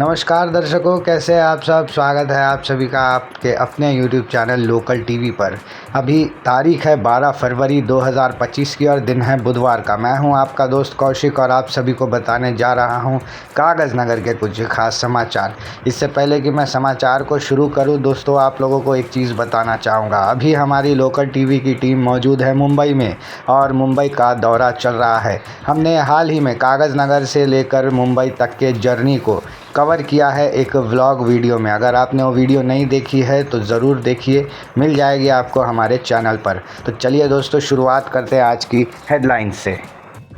नमस्कार दर्शकों, कैसे हैं आप सब। स्वागत है आप सभी का आपके अपने YouTube चैनल लोकल टीवी पर। अभी तारीख है 12 फरवरी 2025 की और दिन है बुधवार का। मैं हूं आपका दोस्त कौशिक और आप सभी को बताने जा रहा हूं कागज़ नगर के कुछ खास समाचार। इससे पहले कि मैं समाचार को शुरू करूं दोस्तों, आप लोगों को एक चीज़ बताना चाहूँगा। अभी हमारी लोकल टीवी की टीम मौजूद है मुंबई में और मुंबई का दौरा चल रहा है। हमने हाल ही में कागज़ नगर से लेकर मुंबई तक के जर्नी को कवर किया है एक व्लॉग वीडियो में। अगर आपने वो वीडियो नहीं देखी है तो ज़रूर देखिए, मिल जाएगी आपको हमारे चैनल पर। तो चलिए दोस्तों, शुरुआत करते हैं आज की हेडलाइन से।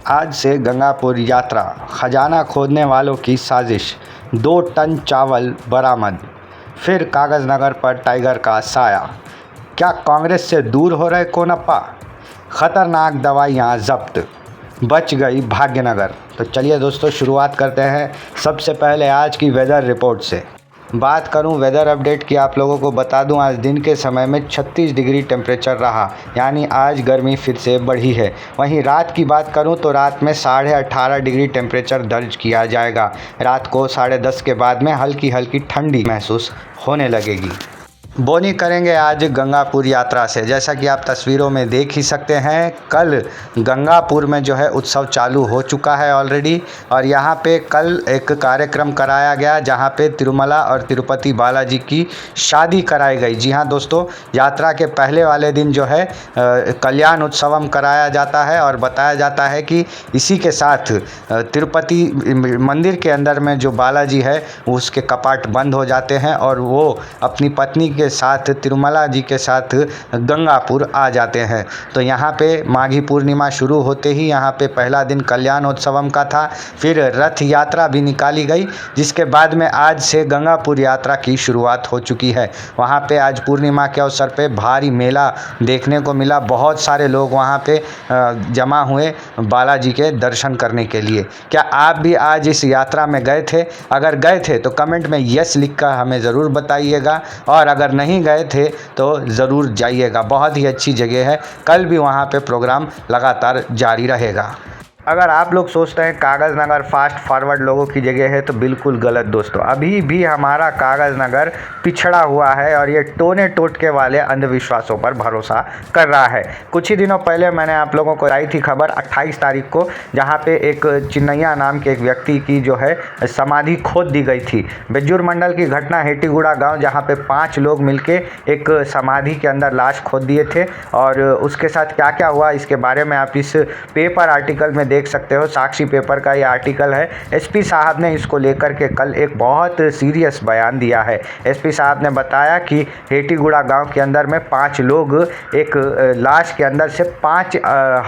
आज से गंगापुर यात्रा, खजाना खोदने वालों की साजिश, 2 टन चावल बरामद। फिर कागज़ नगर पर टाइगर का साया, क्या कांग्रेस से दूर हो रहे कोनप्पा। खतरनाक दवाइयाँ जब्त, बच गई भाग्यनगर। तो चलिए दोस्तों, शुरुआत करते हैं सबसे पहले आज की वेदर रिपोर्ट से। बात करूं वेदर अपडेट की, आप लोगों को बता दूं आज दिन के समय में 36 डिग्री टेम्परेचर रहा, यानी आज गर्मी फिर से बढ़ी है। वहीं रात की बात करूं तो रात में 18.5 डिग्री टेम्परेचर दर्ज किया जाएगा। रात को 10:30 के बाद में हल्की हल्की ठंडी महसूस होने लगेगी। बोनी करेंगे आज गंगापुर यात्रा से। जैसा कि आप तस्वीरों में देख ही सकते हैं, कल गंगापुर में जो है उत्सव चालू हो चुका है ऑलरेडी, और यहाँ पे कल एक कार्यक्रम कराया गया जहाँ पे तिरुमला और तिरुपति बालाजी की शादी कराई गई। जी हाँ दोस्तों, यात्रा के पहले वाले दिन जो है कल्याण उत्सवम कराया जाता है और बताया जाता है कि इसी के साथ तिरुपति मंदिर के अंदर में जो बालाजी है उसके कपाट बंद हो जाते हैं और वो अपनी पत्नी के साथ तिरुमला जी के साथ गंगापुर आ जाते हैं। तो यहाँ पे माघी पूर्णिमा शुरू होते ही यहाँ पे पहला दिन कल्याणोत्सवम का था, फिर रथ यात्रा भी निकाली गई, जिसके बाद में आज से गंगापुर यात्रा की शुरुआत हो चुकी है। वहाँ पे आज पूर्णिमा के अवसर पे भारी मेला देखने को मिला। बहुत सारे लोग वहाँ पे जमा हुए बालाजी के दर्शन करने के लिए। क्या आप भी आज इस यात्रा में गए थे? अगर गए थे तो कमेंट में यस लिखकर हमें ज़रूर बताइएगा, और अगर नहीं गए थे तो ज़रूर जाइएगा। बहुत ही अच्छी जगह है। कल भी वहाँ पे प्रोग्राम लगातार जारी रहेगा। अगर आप लोग सोचते हैं कागज़ नगर फास्ट फॉरवर्ड लोगों की जगह है तो बिल्कुल गलत दोस्तों। अभी भी हमारा कागज़ नगर पिछड़ा हुआ है और ये टोने टोटके वाले अंधविश्वासों पर भरोसा कर रहा है। कुछ ही दिनों पहले मैंने आप लोगों को आई थी खबर 28 तारीख को, जहाँ पे एक चिन्नैया नाम के एक व्यक्ति की जो है समाधि खोद दी गई थी। बेज्जूर मंडल की घटना, हेटीगुड़ा गाँव, जहाँ पे 5 लोग मिलके एक समाधि के अंदर लाश खोद दिए थे। और उसके साथ क्या क्या हुआ इसके बारे में आप इस पेपर आर्टिकल में देख सकते हो। साक्षी पेपर का ये आर्टिकल है। एसपी साहब ने इसको लेकर के कल एक बहुत सीरियस बयान दिया है। एसपी साहब ने बताया कि हेटीगुड़ा गांव के अंदर में 5 लोग एक लाश के अंदर से 5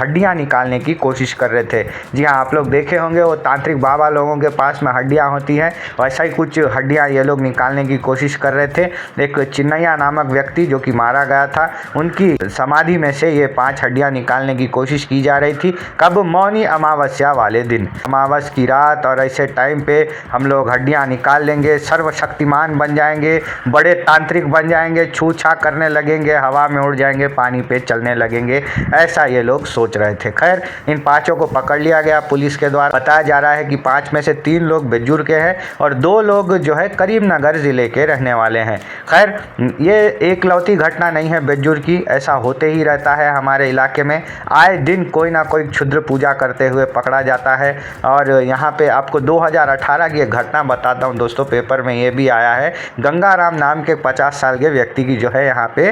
हड्डियां निकालने की कोशिश कर रहे थे। जी हाँ, आप लोग देखे होंगे वो तांत्रिक बाबा लोगों के पास में हड्डियां होती हैं, वैसा ही कुछ हड्डियां ये लोग निकालने की कोशिश कर रहे थे। एक चिन्नैया नामक व्यक्ति जो कि मारा गया था, उनकी समाधि में से ये 5 हड्डियां निकालने की कोशिश की जा रही थी। कब? मौनी अमावस्या वाले दिन, अमावस की रात, और ऐसे टाइम पे हम लोग हड्डियां निकाल लेंगे, सर्वशक्तिमान बन जाएंगे, बड़े तांत्रिक बन जाएंगे, छू छा करने लगेंगे, हवा में उड़ जाएंगे, पानी पे चलने लगेंगे, ऐसा ये लोग सोच रहे थे। खैर, इन 5 को पकड़ लिया गया पुलिस के द्वारा। बताया जा रहा है कि 5 में से 3 लोग बेज्जूर के हैं और 2 लोग जो है करीमनगर जिले के रहने वाले हैं। खैर, ये एकलौती घटना नहीं है बेज्जूर की, ऐसा होते ही रहता है हमारे इलाके में। आए दिन कोई ना कोई क्षुद्र पूजा करते हुए पकड़ा जाता है। और यहाँ पे आपको 2018 की एक घटना बताता हूँ दोस्तों, पेपर में ये भी आया है। गंगाराम नाम के 50 साल के व्यक्ति की जो है यहाँ पे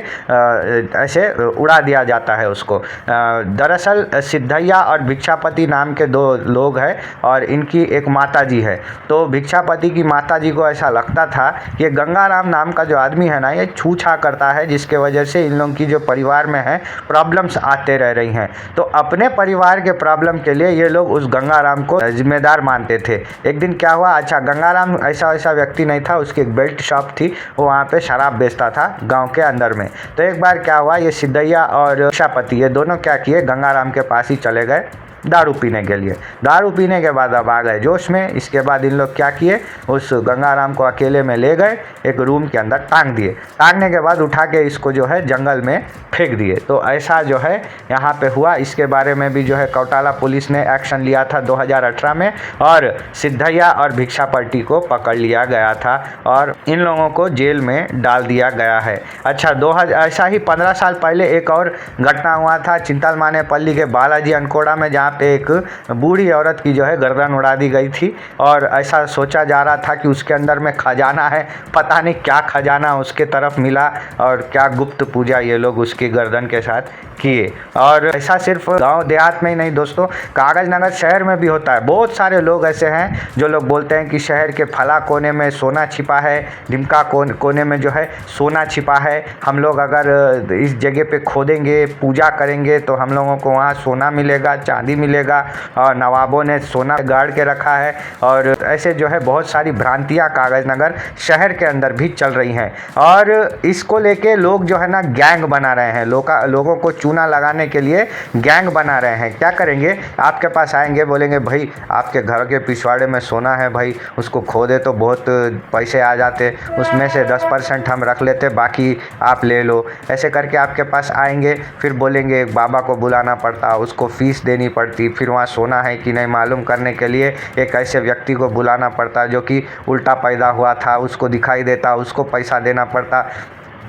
ऐसे उड़ा दिया जाता है उसको। दरअसल सिद्धैया और भिक्षापति नाम के 2 लोग हैं और इनकी एक माता जी है। तो भिक्षापति की माता जी को ऐसा लगता था कि गंगाराम नाम का जो आदमी है ना, ये छू छा करता है, जिसके वजह से इन लोगों की जो परिवार में है प्रॉब्लम्स आते रह रही हैं। तो अपने परिवार के प्रॉब्लम के लिए ये लोग उस गंगाराम को जिम्मेदार मानते थे। एक दिन क्या हुआ, अच्छा गंगाराम ऐसा व्यक्ति नहीं था, उसकी एक बेल्ट शॉप थी, वो वहाँ पे शराब बेचता था गांव के अंदर में। तो एक बार क्या हुआ, ये सिद्धैया और भिक्षापति ये दोनों क्या किए, गंगाराम के पास ही चले गए दारू पीने के लिए। दारू पीने के बाद अब आ गए जोश में। इसके बाद इन लोग क्या किए, उस गंगाराम को अकेले में ले गए, एक रूम के अंदर टांग दिए। टांगने के बाद उठा के इसको जो है जंगल में फेंक दिए। तो ऐसा जो है यहाँ पे हुआ। इसके बारे में भी जो है कौटाला पुलिस ने एक्शन लिया था 2018 में, और सिद्धैया और भिक्षा पट्टी को पकड़ लिया गया था और इन लोगों को जेल में डाल दिया गया है। अच्छा, 2000 ऐसा ही 15 साल पहले एक और घटना हुआ था चिंतालमानेपल्ली के बालाजी अनकोड़ा में, जहाँ पे एक बूढ़ी औरत की जो है गर्दन उड़ा दी गई थी और ऐसा सोचा जा रहा था कि उसके अंदर में खजाना है। पता नहीं क्या खजाना उसके तरफ मिला और क्या गुप्त पूजा ये लोग उसकी गर्दन के साथ किए। और ऐसा सिर्फ गांव देहात में ही नहीं दोस्तों, कागज नगर शहर में भी होता है। बहुत सारे लोग ऐसे हैं जो लोग बोलते हैं कि शहर के फला कोने में सोना छिपा है, ढिमका कोने में जो है सोना छिपा है। हम लोग अगर इस जगह पे खोदेंगे, पूजा करेंगे तो हम लोगों को वहाँ सोना मिलेगा, चांदी मिलेगा, और नवाबों ने सोना गाड़ के रखा है। और ऐसे जो है बहुत सारी भ्रांतियाँ कागज नगर शहर के अंदर भी चल रही हैं। और इसको लेके लोग जो है ना गैंग बना रहे हैं, लोगों को चूना लगाने के लिए गैंग बना रहे हैं। क्या करेंगे, आपके पास आएंगे, बोलेंगे भाई आपके घर के पिछवाड़े में सोना है भाई, उसको खोदे तो बहुत पैसे आ जाते, उसमें से 10% हम रख लेते, बाकी आप ले लो। ऐसे करके आपके पास आएंगे, फिर बोलेंगे एक बाबा को बुलाना पड़ता, उसको फीस देनी पड़ती, फिर वहाँ सोना है कि नहीं मालूम करने के लिए एक ऐसे व्यक्ति को बुलाना पड़ता जो कि उल्टा पैदा हुआ था, उसको दिखाई देता, उसको पैसा देना पड़ता।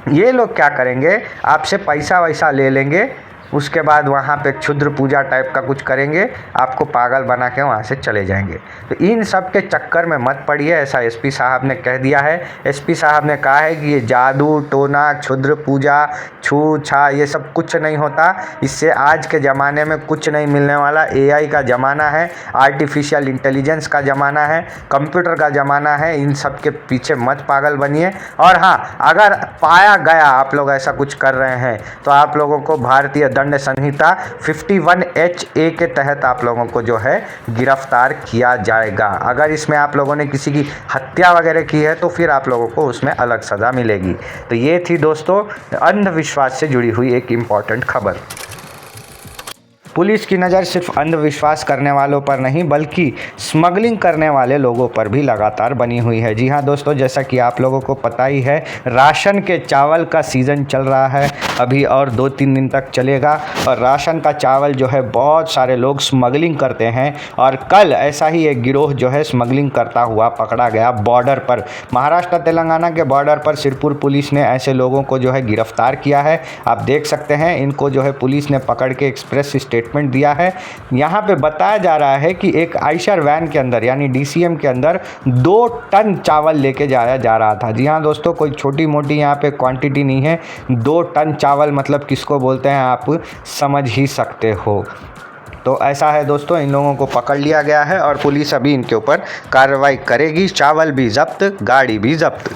ये लोग क्या करेंगे, आपसे पैसा वैसा ले लेंगे, उसके बाद वहाँ पे क्षुद्र पूजा टाइप का कुछ करेंगे, आपको पागल बना के वहाँ से चले जाएंगे। तो इन सब के चक्कर में मत पड़िए, ऐसा एसपी साहब ने कह दिया है। एसपी साहब ने कहा है कि ये जादू टोना, क्षुद्र पूजा, छू छा ये सब कुछ नहीं होता, इससे आज के ज़माने में कुछ नहीं मिलने वाला। एआई का ज़माना है, आर्टिफिशियल इंटेलिजेंस का ज़माना है, कंप्यूटर का ज़माना है, इन सब के पीछे मत पागल बनिए। और हाँ, अगर पाया गया आप लोग ऐसा कुछ कर रहे हैं तो आप लोगों को भारतीय दंड संहिता 51HA के तहत आप लोगों को जो है गिरफ्तार किया जाएगा। अगर इसमें आप लोगों ने किसी की हत्या वगैरह की है तो फिर आप लोगों को उसमें अलग सज़ा मिलेगी। तो ये थी दोस्तों अंधविश्वास से जुड़ी हुई एक इम्पॉर्टेंट खबर। पुलिस की नज़र सिर्फ अंधविश्वास करने वालों पर नहीं बल्कि स्मगलिंग करने वाले लोगों पर भी लगातार बनी हुई है। जी हाँ दोस्तों, जैसा कि आप लोगों को पता ही है, राशन के चावल का सीज़न चल रहा है अभी और 2-3 दिन तक चलेगा। और राशन का चावल जो है बहुत सारे लोग स्मगलिंग करते हैं। और कल ऐसा ही एक गिरोह जो है स्मगलिंग करता हुआ पकड़ा गया बॉर्डर पर, महाराष्ट्र तेलंगाना के बॉर्डर पर सिरपुर पुलिस ने ऐसे लोगों को जो है गिरफ्तार किया है। आप देख सकते हैं, इनको जो है पुलिस ने पकड़ के एक्सप्रेस स्टेटमेंट दिया है। यहाँ पे बताया जा रहा है कि एक आइशर वैन के अंदर यानी DCM के अंदर 2 टन चावल लेके जाया जा रहा था। जी हाँ दोस्तों, कोई छोटी मोटी यहाँ पे क्वांटिटी नहीं है। 2 टन चावल मतलब किसको बोलते हैं आप समझ ही सकते हो। तो ऐसा है दोस्तों, इन लोगों को पकड़ लिया गया है और पुलिस अभी इनके ऊपर कार्रवाई करेगी। चावल भी जब्त, गाड़ी भी जब्त।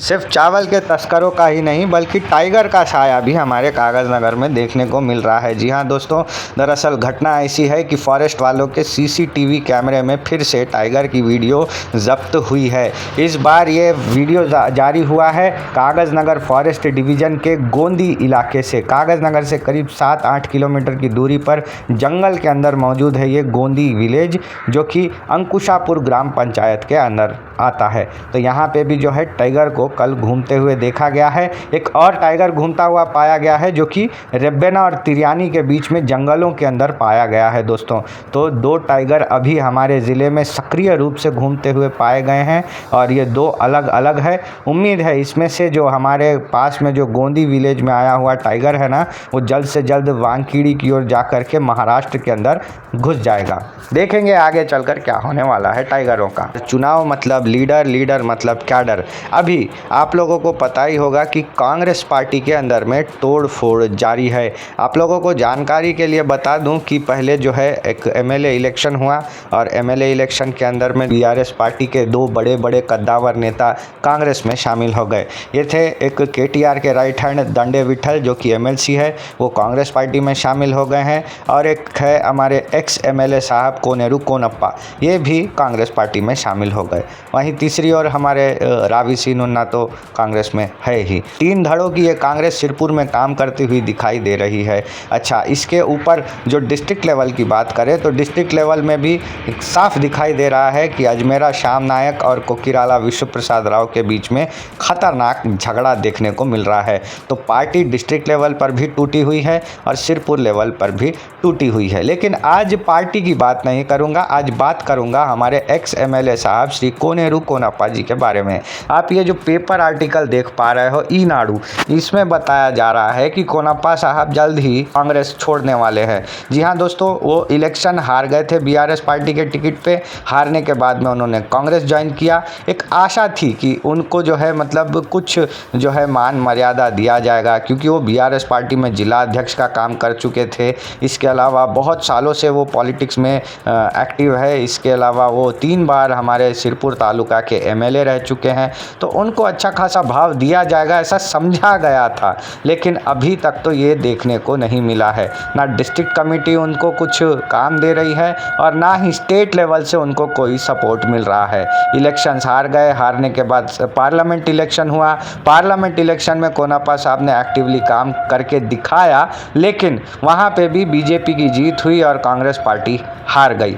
सिर्फ चावल के तस्करों का ही नहीं बल्कि टाइगर का साया भी हमारे कागज़ नगर में देखने को मिल रहा है। जी हाँ दोस्तों, दरअसल घटना ऐसी है कि फॉरेस्ट वालों के CCTV कैमरे में फिर से टाइगर की वीडियो जब्त हुई है। इस बार ये वीडियो जारी हुआ है कागज़ नगर फॉरेस्ट डिवीज़न के गोंदी इलाके से। कागज़ नगर से करीब 7-8 किलोमीटर की दूरी पर जंगल के अंदर मौजूद है ये गोंदी विलेज, जो कि अंकुशापुर ग्राम पंचायत के अंदर आता है। तो यहाँ पे भी जो है टाइगर को कल घूमते हुए देखा गया है। एक और टाइगर घूमता हुआ पाया गया है जो कि रेब्बेना और तिरियानी के बीच में जंगलों के अंदर पाया गया है दोस्तों। तो 2 टाइगर अभी हमारे ज़िले में सक्रिय रूप से घूमते हुए पाए गए हैं और ये 2 अलग अलग है। उम्मीद है इसमें से जो हमारे पास में जो गोंदी विलेज में आया हुआ टाइगर है ना, वो जल्द से जल्द वानखेड़ी की ओर जा कर के महाराष्ट्र के अंदर घुस जाएगा। देखेंगे आगे चलकर क्या होने वाला है टाइगरों का। चुनाव मतलब लीडर, लीडर मतलब कैडर। अभी आप लोगों को पता ही होगा कि कांग्रेस पार्टी के अंदर में तोड़ फोड़ जारी है। आप लोगों को जानकारी के लिए बता दूं कि पहले जो है एक MLA इलेक्शन हुआ और MLA इलेक्शन के अंदर में BRS पार्टी के 2 बड़े बड़े कद्दावर नेता कांग्रेस में शामिल हो गए। ये थे एक KTR के राइट हैंड दंडे विठल जो कि MLC है, वो कांग्रेस पार्टी में शामिल हो गए हैं। और एक है हमारे ex-MLA साहब कोनेरू कोनप्पा, ये भी कांग्रेस पार्टी में शामिल हो गए। वहीं तीसरी ओर हमारे रावी सिन्हा भावना तो कांग्रेस में है ही। 3 धड़ों की ये कांग्रेस सिरपुर में काम करती हुई दिखाई दे रही है। अच्छा, इसके ऊपर जो डिस्ट्रिक्ट लेवल की बात करें तो डिस्ट्रिक्ट लेवल में भी साफ दिखाई दे रहा है कि अजमेरा श्याम नायक और कोकिराला विश्व प्रसाद राव के बीच में खतरनाक झगड़ा देखने को मिल रहा है। तो पार्टी डिस्ट्रिक्ट लेवल पर भी टूटी हुई है और सिरपुर लेवल पर भी टूटी हुई है। लेकिन आज पार्टी की बात नहीं करूंगा, आज बात करूंगा हमारे एक्स एमएलए साहब श्री कोनेरू कोनप्पा जी के बारे में। आप ये जो पेपर आर्टिकल देख पा रहे हो ईनाडू, इसमें बताया जा रहा है कि कोनप्पा साहब जल्द ही कांग्रेस छोड़ने वाले हैं। जी हाँ दोस्तों, वो इलेक्शन हार गए थे बीआरएस पार्टी के टिकट पे। हारने के बाद में उन्होंने कांग्रेस ज्वाइन किया। एक आशा थी कि उनको जो है मतलब कुछ जो है मान मर्यादा दिया जाएगा, क्योंकि वो बीआरएस पार्टी में जिला अध्यक्ष का काम कर चुके थे। इसके अलावा बहुत सालों से वो पॉलिटिक्स में एक्टिव है। इसके अलावा वो 3 बार हमारे सिरपुर तालुका के एमएलए रह चुके हैं। तो उनको अच्छा खासा भाव दिया जाएगा ऐसा समझा गया था, लेकिन अभी तक तो ये देखने को नहीं मिला है। ना डिस्ट्रिक्ट कमेटी उनको कुछ काम दे रही है और ना ही स्टेट लेवल से उनको कोई सपोर्ट मिल रहा है। इलेक्शंस हार गए, हारने के बाद पार्लियामेंट इलेक्शन हुआ। पार्लियामेंट इलेक्शन में कोनप्पा साहब ने एक्टिवली काम करके दिखाया, लेकिन वहाँ पे भी बीजेपी की जीत हुई और कांग्रेस पार्टी हार गई।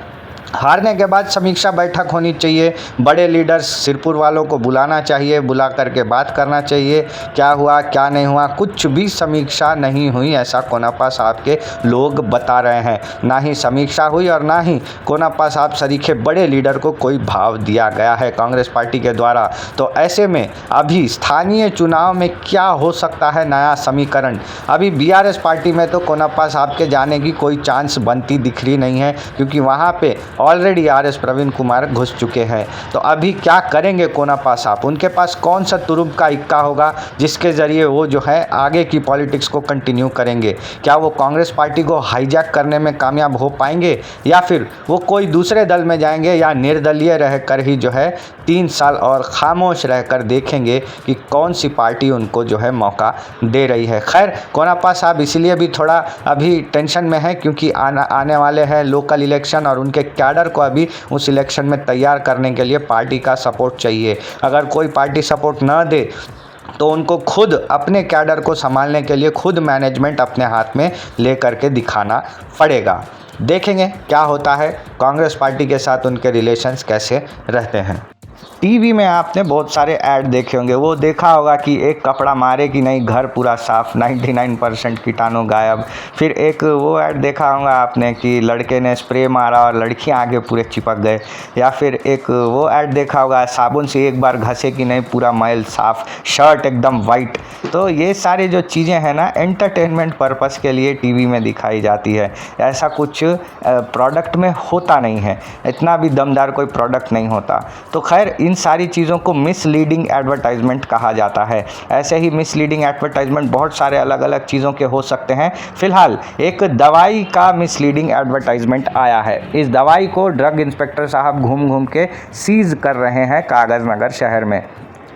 हारने के बाद समीक्षा बैठक होनी चाहिए, बड़े लीडर्स सिरपुर वालों को बुलाना चाहिए, बुला करके बात करना चाहिए क्या हुआ क्या नहीं हुआ। कुछ भी समीक्षा नहीं हुई ऐसा कोनप्पा साहब के लोग बता रहे हैं। ना ही समीक्षा हुई और ना ही कोनप्पा साहब सरीखे बड़े लीडर को कोई भाव दिया गया है कांग्रेस पार्टी के द्वारा। तो ऐसे में अभी स्थानीय चुनाव में क्या हो सकता है नया समीकरण। अभी बीआरएस पार्टी में तो कोनप्पा साहब के जाने की कोई चांस बनती दिख रही नहीं है, क्योंकि वहाँ पे ऑलरेडी आरएस प्रवीण कुमार घुस चुके हैं। तो अभी क्या करेंगे कोनप्पा साहब, उनके पास कौन सा तुरुप का इक्का होगा जिसके ज़रिए वो जो है आगे की पॉलिटिक्स को कंटिन्यू करेंगे। क्या वो कांग्रेस पार्टी को हाईजैक करने में कामयाब हो पाएंगे या फिर वो कोई दूसरे दल में जाएंगे, या निर्दलीय रहकर ही जो है 3 साल और खामोश रहकर देखेंगे कि कौन सी पार्टी उनको जो है मौका दे रही है। खैर, कोनप्पा साहब इसीलिए भी थोड़ा अभी टेंशन में है क्योंकि आने वाले हैं लोकल इलेक्शन और उनके कैडर को अभी उस इलेक्शन में तैयार करने के लिए पार्टी का सपोर्ट चाहिए। अगर कोई पार्टी सपोर्ट न दे तो उनको खुद अपने कैडर को संभालने के लिए खुद मैनेजमेंट अपने हाथ में ले करके दिखाना पड़ेगा। देखेंगे क्या होता है, कांग्रेस पार्टी के साथ उनके रिलेशंस कैसे रहते हैं। टीवी में आपने बहुत सारे ऐड देखे होंगे, वो देखा होगा कि एक कपड़ा मारे कि नहीं घर पूरा साफ, 99% कीटाणु गायब। फिर एक वो ऐड देखा होगा आपने कि लड़के ने स्प्रे मारा और लड़कियां आगे पूरे चिपक गए। या फिर एक वो ऐड देखा होगा साबुन से एक बार घसे कि नहीं पूरा मैल साफ, शर्ट एकदम वाइट। तो ये सारी जो चीज़ें हैं ना एंटरटेनमेंट पर्पस के लिए टीवी में दिखाई जाती है। ऐसा कुछ प्रोडक्ट में होता नहीं है, इतना भी दमदार कोई प्रोडक्ट नहीं होता। तो खैर इन सारी चीज़ों को मिसलीडिंग एडवर्टाइजमेंट कहा जाता है। ऐसे ही मिसलीडिंग एडवर्टाइजमेंट बहुत सारे अलग अलग चीज़ों के हो सकते हैं। फिलहाल एक दवाई का मिसलीडिंग एडवर्टाइजमेंट आया है। इस दवाई को ड्रग इंस्पेक्टर साहब घूम घूम के सीज कर रहे हैं कागज़ नगर शहर में।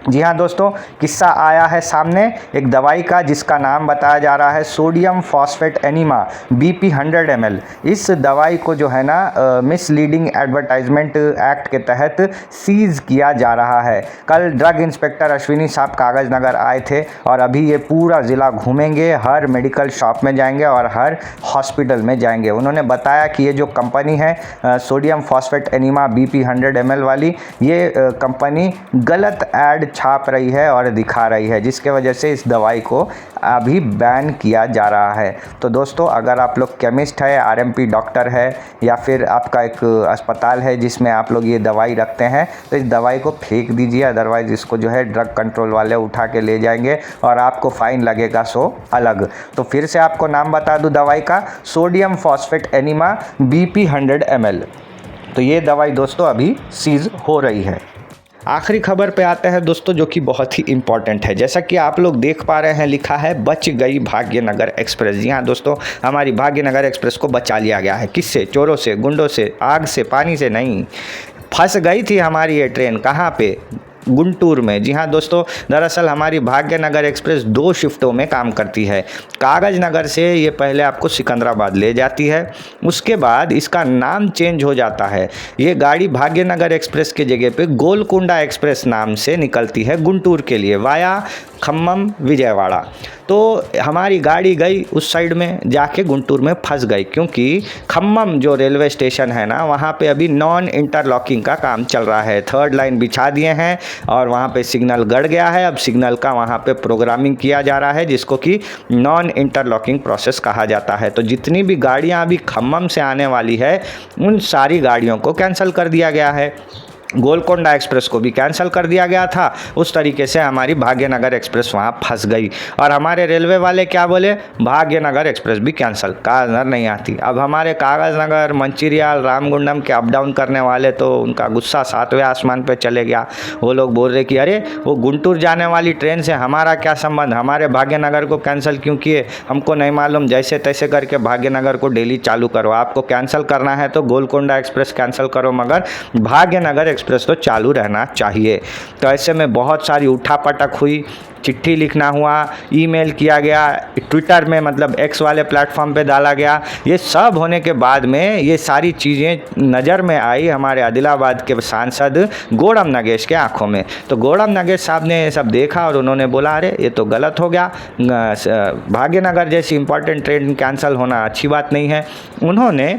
जी हाँ दोस्तों, किस्सा आया है सामने एक दवाई का जिसका नाम बताया जा रहा है sodium phosphate enema BP 100 ml। इस दवाई को जो है ना मिसलीडिंग एडवर्टाइजमेंट एक्ट के तहत सीज किया जा रहा है। कल ड्रग इंस्पेक्टर अश्विनी साहब कागज़ नगर आए थे और अभी ये पूरा ज़िला घूमेंगे, हर मेडिकल शॉप में जाएंगे और हर हॉस्पिटल में जाएंगे। उन्होंने बताया कि ये जो कंपनी है sodium phosphate enema BP 100 ml वाली, ये कंपनी गलत ऐड छाप रही है और दिखा रही है, जिसके वजह से इस दवाई को अभी बैन किया जा रहा है। तो दोस्तों, अगर आप लोग केमिस्ट है, RMP डॉक्टर है, या फिर आपका एक अस्पताल है जिसमें आप लोग ये दवाई रखते हैं, तो इस दवाई को फेंक दीजिए। अदरवाइज़ इसको जो है ड्रग कंट्रोल वाले उठा के ले जाएंगे और आपको फ़ाइन लगेगा सो अलग। तो फिर से आपको नाम बता दूँ दवाई का, sodium phosphate enema BP 100 ml। तो ये दवाई दोस्तों अभी सीज हो रही है। आखिरी खबर पे आते हैं दोस्तों, जो कि बहुत ही इम्पॉर्टेंट है। जैसा कि आप लोग देख पा रहे हैं, लिखा है बच गई भाग्यनगर एक्सप्रेस। जी हाँ दोस्तों, हमारी भाग्यनगर एक्सप्रेस को बचा लिया गया है। किससे? चोरों से, गुंडों से, आग से, पानी से नहीं। फंस गई थी हमारी ये ट्रेन कहाँ पे? गुंटूर में। जी हाँ दोस्तों, दरअसल हमारी भाग्यनगर एक्सप्रेस 2 शिफ्टों में काम करती है। कागज नगर से ये पहले आपको सिकंदराबाद ले जाती है, उसके बाद इसका नाम चेंज हो जाता है। ये गाड़ी भाग्यनगर एक्सप्रेस के जगह पे गोलकोंडा एक्सप्रेस नाम से निकलती है गुंटूर के लिए वाया खम्मम विजयवाड़ा। तो हमारी गाड़ी गई उस साइड में, जाके गुंटूर में फंस गई, क्योंकि खम्मम जो रेलवे स्टेशन है ना, वहाँ पे अभी नॉन इंटरलॉकिंग का काम चल रहा है। 3rd लाइन बिछा दिए हैं और वहाँ पे सिग्नल गड़ गया है। अब सिग्नल का वहाँ पे प्रोग्रामिंग किया जा रहा है, जिसको कि नॉन इंटरलॉकिंग प्रोसेस कहा जाता है। तो जितनी भी गाड़ियाँ अभी खम्मम से आने वाली है, उन सारी गाड़ियों को कैंसिल कर दिया गया है। गोलकोंडा एक्सप्रेस को भी कैंसिल कर दिया गया था। उस तरीके से हमारी भाग्यनगर एक्सप्रेस वहाँ फंस गई और हमारे रेलवे वाले क्या बोले, भाग्यनगर एक्सप्रेस भी कैंसिल, कागज नहीं आती। अब हमारे कागज नगर, मंचिरियाल, रामगुंडम के अप डाउन करने वाले तो उनका गुस्सा 7वें आसमान पे चले गया। वो लोग बोल रहे कि अरे वो गुंटूर जाने वाली ट्रेन से हमारा क्या संबंध, हमारे भाग्यनगर को कैंसिल क्यों किए, हमको नहीं मालूम। जैसे तैसे करके भाग्यनगर को डेली चालू करो। आपको कैंसिल करना है तो गोलकोंडा एक्सप्रेस कैंसिल करो, मगर भाग्यनगर एक्सप्रेस तो चालू रहना चाहिए। तो ऐसे में बहुत सारी उठापटक हुई, चिट्ठी लिखना हुआ, ईमेल किया गया, ट्विटर में मतलब एक्स वाले प्लेटफॉर्म पे डाला गया। ये सब होने के बाद में ये सारी चीज़ें नज़र में आई हमारे आदिलाबाद के सांसद गोड़म नगेश के आंखों में। तो गोड़म नगेश साहब ने ये सब देखा और उन्होंने बोला अरे ये तो गलत हो गया, भाग्यनगर जैसी इंपॉर्टेंट ट्रेन कैंसिल होना अच्छी बात नहीं है। उन्होंने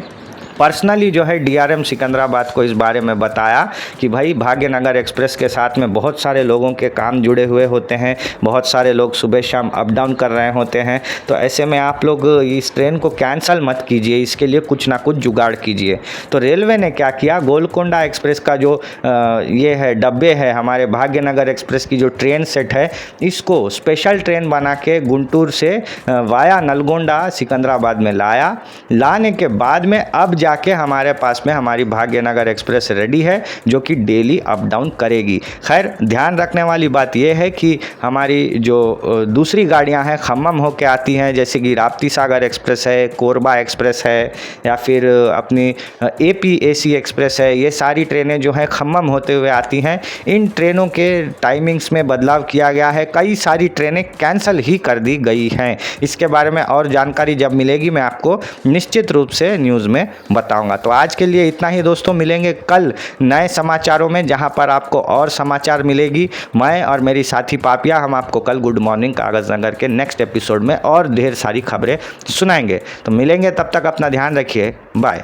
पर्सनली जो है डीआरएम सिकंदराबाद को इस बारे में बताया कि भाई भाग्यनगर एक्सप्रेस के साथ में बहुत सारे लोगों के काम जुड़े हुए होते हैं, बहुत सारे लोग सुबह शाम अप डाउन कर रहे होते हैं, तो ऐसे में आप लोग इस ट्रेन को कैंसिल मत कीजिए, इसके लिए कुछ ना कुछ जुगाड़ कीजिए। तो रेलवे ने क्या किया, गोलकोंडा एक्सप्रेस का जो ये है डब्बे है, हमारे भाग्यनगर एक्सप्रेस की जो ट्रेन सेट है, इसको स्पेशल ट्रेन बना के गुंटूर से वाया नलगोंडा सिकंदराबाद में लाया। लाने के बाद में अब जाके हमारे पास में हमारी भाग्यनगर एक्सप्रेस रेडी है, जो कि डेली अप डाउन करेगी। खैर ध्यान रखने वाली बात यह है कि हमारी जो दूसरी गाड़ियां हैं खम्मम होके आती हैं, जैसे कि राप्ती सागर एक्सप्रेस है, कोरबा एक्सप्रेस है, या फिर अपनी APAC एक्सप्रेस है, ये सारी ट्रेनें जो हैं खम्मम होते हुए आती हैं। इन ट्रेनों के टाइमिंग्स में बदलाव किया गया है, कई सारी ट्रेनें कैंसिल ही कर दी गई हैं। इसके बारे में और जानकारी जब मिलेगी मैं आपको निश्चित रूप से न्यूज़ में बताऊंगा। तो आज के लिए इतना ही दोस्तों, मिलेंगे कल नए समाचारों में, जहां पर आपको और समाचार मिलेगी। मैं और मेरी साथी पापिया, हम आपको कल गुड मॉर्निंग कागज नगर के नेक्स्ट एपिसोड में और ढेर सारी खबरें सुनाएंगे। तो मिलेंगे, तब तक अपना ध्यान रखिए, बाय।